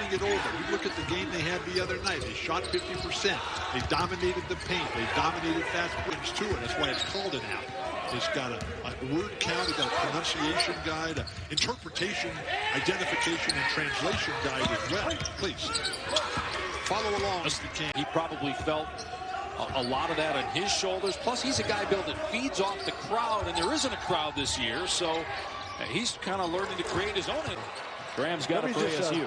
turning it over. You look at the game they had the other night. They shot 50%. They dominated the paint. They dominated fast breaks too, and that's why it's called an out. It's got a word count, it's got a pronunciation guide, an interpretation, identification, and translation guide as well. Please follow along if you can. He probably felt a lot of that on his shoulders. Plus, he's a guy, Bill, that feeds off the crowd, and there isn't a crowd this year, so he's kind of learning to create his own. Graham's got it for ASU.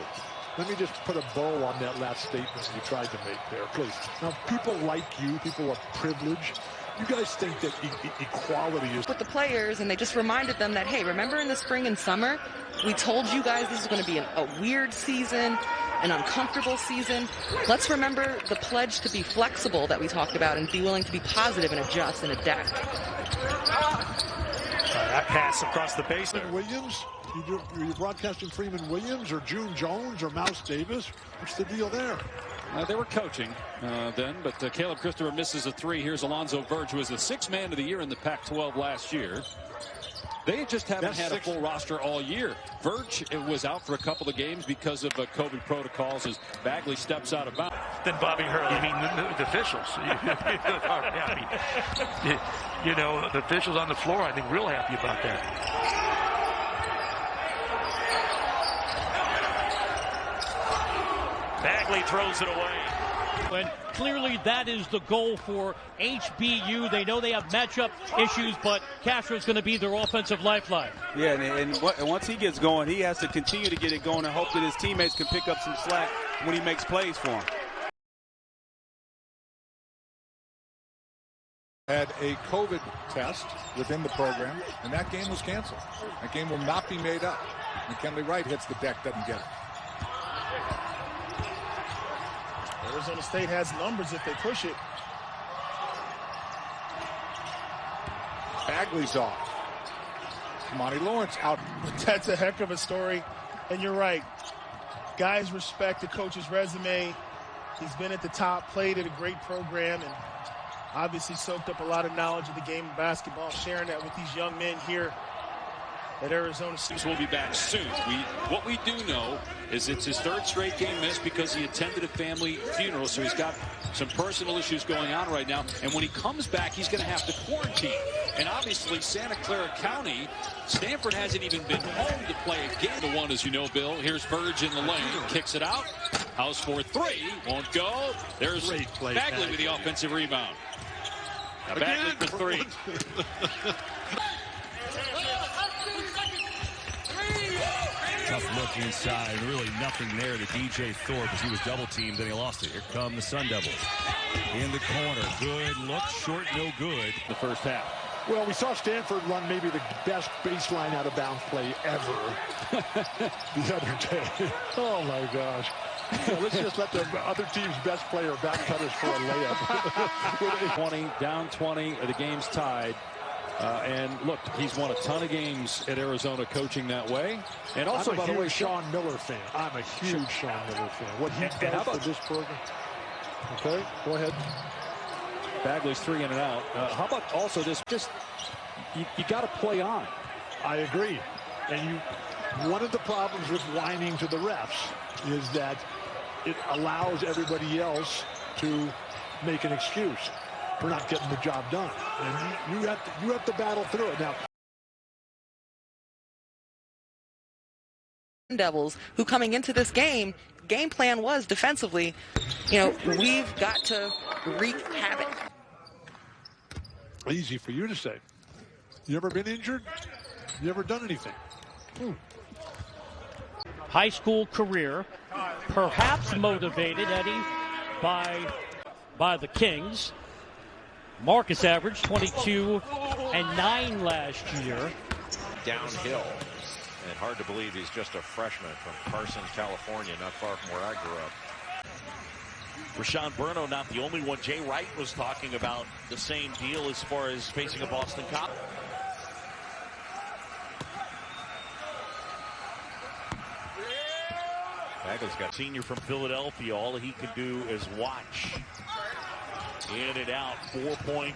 Let me just put a bow on that last statement you tried to make there, please. Now, people like you, people of privilege, you guys think that equality is... With the players, and they just reminded them that, hey, remember in the spring and summer, we told you guys this is going to be a weird season, an uncomfortable season. Let's remember the pledge to be flexible that we talked about and be willing to be positive and adjust and adapt. That pass across the baseline. Williams? You're broadcasting Freeman Williams or June Jones or Mouse Davis? What's the deal there? They were coaching then, but Caleb Christopher misses a three. Here's Alonzo Verge, who was the sixth man of the year in the Pac-12 last year. They just haven't had a full roster all year. Verge was out for a couple of games because of COVID protocols as Bagley steps out of bounds. Then Bobby Hurley, I mean the officials are happy. You know, the officials on the floor, I think, real happy about that. Bagley throws it away. And clearly that is the goal for HBU. They know they have matchup issues, but Castro's going to be their offensive lifeline. Yeah, and once he gets going, he has to continue to get it going and hope that his teammates can pick up some slack when he makes plays for him. Had a COVID test within the program, and that game was canceled. That game will not be made up. McKinley Wright hits the deck, doesn't get it. Arizona State has numbers if they push it. Bagley's off. Monty Lawrence out. But that's a heck of a story. And you're right. Guys respect the coach's resume. He's been at the top, played at a great program, and obviously soaked up a lot of knowledge of the game of basketball, sharing that with these young men here at Arizona State. We'll be back soon. What we do know is it's his third straight game missed because he attended a family funeral, so he's got some personal issues going on right now. And when he comes back, he's going to have to quarantine. And obviously, Santa Clara County, Stanford hasn't even been home to play a game. The one, as you know, Bill. Here's Verge in the lane, kicks it out. House for three, won't go. There's Bagley with the offensive rebound. Now Bagley for three. Tough look inside. Really nothing there to DJ Thorpe as he was double teamed, then he lost it. Here come the Sun Devils. In the corner. Good look. Short, no good. The first half. Well, we saw Stanford run maybe the best baseline out of bounds play ever the other day. Oh, my gosh. Yeah, let's just let the other team's best player backcut us for a layup. 20, down 20, the game's tied. And look, he's won a ton of games at Arizona coaching that way. And also, by the way, Sean Miller fan. I'm a huge Sean Miller fan. What he does for this program. Okay, go ahead. Bagley's three in and out. How about also this? Just you got to play on. I agree. And one of the problems with whining to the refs is that it allows everybody else to make an excuse for not getting the job done. And you have to battle through it. Now, Devils, who coming into this game plan was defensively, we've got to wreak havoc. Easy for you to say. You ever been injured? You ever done anything? High school career, perhaps motivated, Eddie, by the Kings. Marcus averaged 22 and 9 last year. Downhill. And hard to believe he's just a freshman from Carson, California, not far from where I grew up. Rashawn Burno not the only one. Jay Wright was talking about the same deal as far as facing a Boston College. Bagley's got Senior from Philadelphia. All he can do is watch. In and out, 4-point